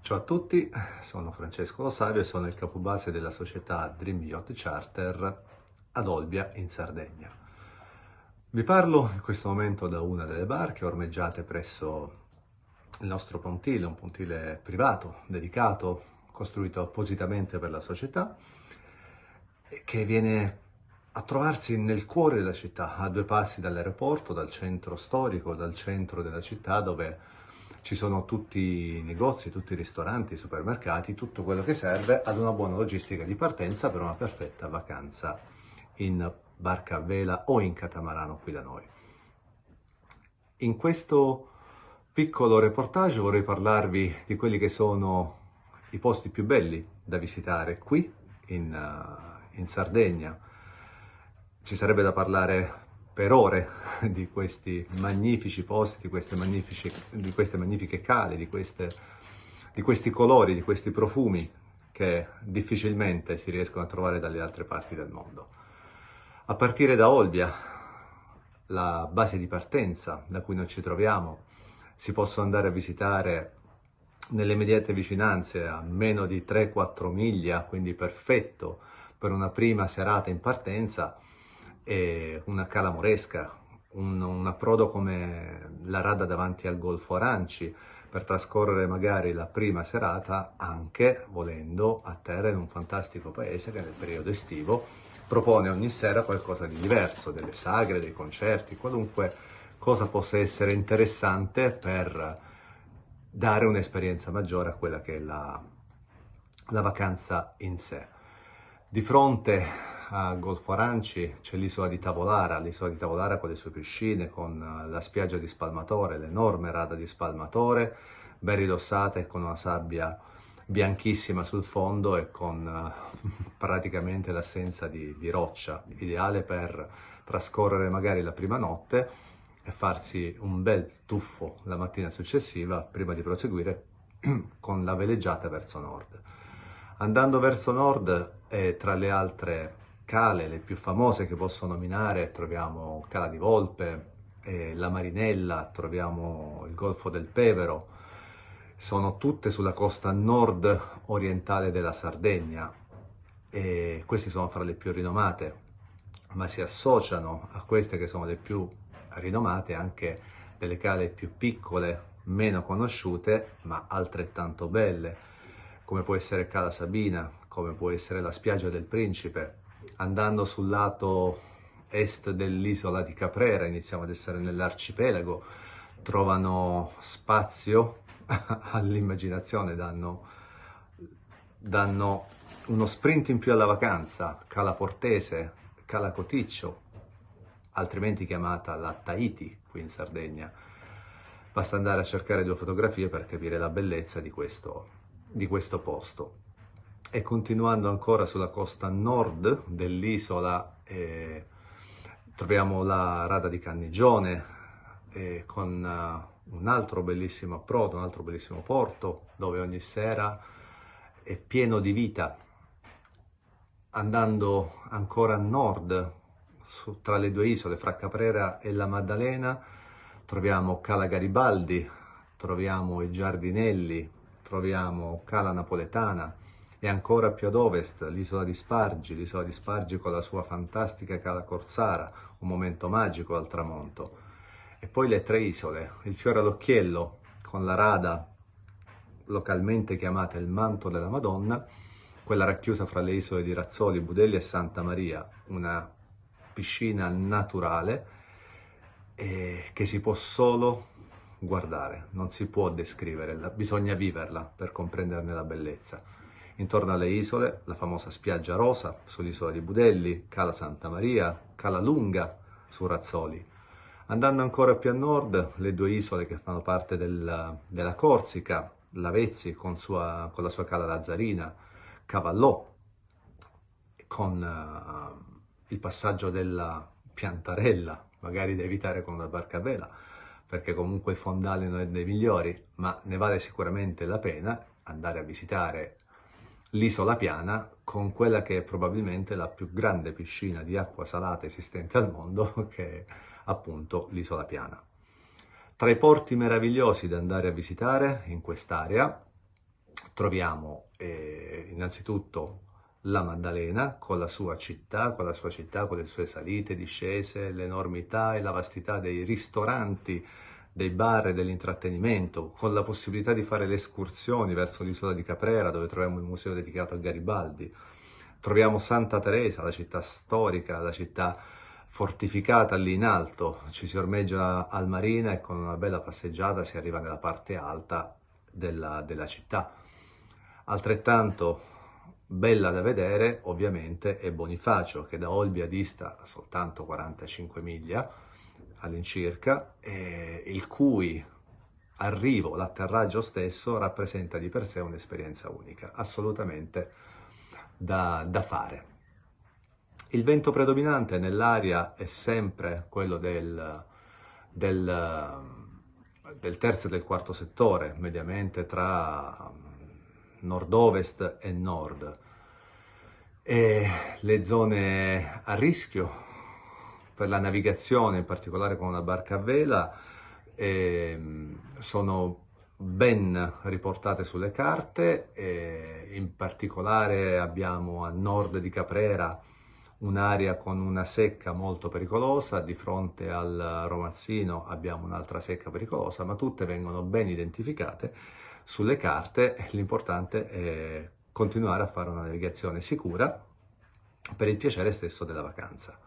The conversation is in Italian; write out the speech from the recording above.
Ciao a tutti, sono Francesco Lo Savio e sono il capobase della società Dream Yacht Charter ad Olbia in Sardegna. Vi parlo in questo momento da una delle barche ormeggiate presso il nostro pontile, un pontile privato, dedicato, costruito appositamente per la società, e che viene a trovarsi nel cuore della città, a 2 passi dall'aeroporto, dal centro storico, dal centro della città, dove ci sono tutti i negozi, tutti i ristoranti, i supermercati, tutto quello che serve ad una buona logistica di partenza per una perfetta vacanza in barca a vela o in catamarano qui da noi. In questo piccolo reportage vorrei parlarvi di quelli che sono i posti più belli da visitare qui in Sardegna. Ci sarebbe da parlare per ore di questi magnifici posti, di queste magnifiche cale, di questi colori, di questi profumi che difficilmente si riescono a trovare dalle altre parti del mondo. A partire da Olbia, la base di partenza da cui noi ci troviamo, si possono andare a visitare nelle immediate vicinanze a meno di 3-4 miglia, quindi perfetto per una prima serata in partenza, e una cala moresca, un approdo come la rada davanti al Golfo Aranci, per trascorrere magari la prima serata anche, volendo, a terra in un fantastico paese che nel periodo estivo propone ogni sera qualcosa di diverso, delle sagre, dei concerti, qualunque cosa possa essere interessante per dare un'esperienza maggiore a quella che è la vacanza in sé. Di fronte a Golfo Aranci c'è l'isola di Tavolara con le sue piscine, con la spiaggia di Spalmatore, l'enorme rada di Spalmatore, ben ridossata e con una sabbia bianchissima sul fondo e con praticamente l'assenza di roccia, ideale per trascorrere magari la prima notte e farsi un bel tuffo la mattina successiva prima di proseguire con la veleggiata verso nord. Andando verso nord, tra le altre cale, le più famose che posso nominare, troviamo Cala di Volpe, la Marinella, troviamo il Golfo del Pevero. Sono tutte sulla costa nord-orientale della Sardegna e queste sono fra le più rinomate, ma si associano a queste che sono le più rinomate anche delle cale più piccole, meno conosciute, ma altrettanto belle, come può essere Cala Sabina, come può essere la spiaggia del Principe. Andando sul lato est dell'isola di Caprera, iniziamo ad essere nell'arcipelago, trovano spazio all'immaginazione, danno uno sprint in più alla vacanza. Cala Portese, Cala Coticcio, altrimenti chiamata la Tahiti qui in Sardegna. Basta andare a cercare 2 fotografie per capire la bellezza di questo posto. E continuando ancora sulla costa nord dell'isola, troviamo la rada di Cannigione, con un altro bellissimo approdo, un altro bellissimo porto, dove ogni sera è pieno di vita. Andando ancora a nord, tra le 2 isole, fra Caprera e la Maddalena, troviamo Cala Garibaldi, troviamo i Giardinelli, troviamo Cala Napoletana e ancora più ad ovest l'isola di Spargi con la sua fantastica Cala Corsara, un momento magico al tramonto. E poi le 3 isole, il Fiore all'Occhiello con la rada localmente chiamata il Manto della Madonna, quella racchiusa fra le isole di Razzoli, Budelli e Santa Maria, una piscina naturale che si può solo guardare, non si può descrivere, bisogna viverla per comprenderne la bellezza. Intorno alle isole la famosa spiaggia rosa sull'isola di Budelli, Cala Santa Maria, Cala Lunga su Razzoli. Andando ancora più a nord, le 2 isole che fanno parte della Corsica, Lavezzi con la sua Cala Lazzarina, Cavallò con il passaggio della Piantarella, magari da evitare con una barca a vela, perché comunque il fondale non è dei migliori, ma ne vale sicuramente la pena andare a visitare l'Isola Piana con quella che è probabilmente la più grande piscina di acqua salata esistente al mondo, che è appunto l'Isola Piana. Tra i porti meravigliosi da andare a visitare in quest'area troviamo innanzitutto la Maddalena con la sua città, con le sue salite, discese, l'enormità e la vastità dei ristoranti, dei bar e dell'intrattenimento, con la possibilità di fare le escursioni verso l'isola di Caprera, dove troviamo il museo dedicato a Garibaldi. Troviamo Santa Teresa, la città storica, la città fortificata lì in alto, ci si ormeggia al marina e con una bella passeggiata si arriva nella parte alta della città. Altrettanto bella da vedere, ovviamente, è Bonifacio, che da Olbia dista soltanto 45 miglia all'incirca, il cui arrivo, l'atterraggio stesso, rappresenta di per sé un'esperienza unica, assolutamente da fare. Il vento predominante nell'aria è sempre quello del terzo e del quarto settore, mediamente tra nord-ovest e nord. E le zone a rischio per la navigazione, in particolare con una barca a vela, sono ben riportate sulle carte, in particolare abbiamo a nord di Caprera un'area con una secca molto pericolosa, di fronte al Romazzino abbiamo un'altra secca pericolosa, ma tutte vengono ben identificate sulle carte. L'importante è continuare a fare una navigazione sicura per il piacere stesso della vacanza.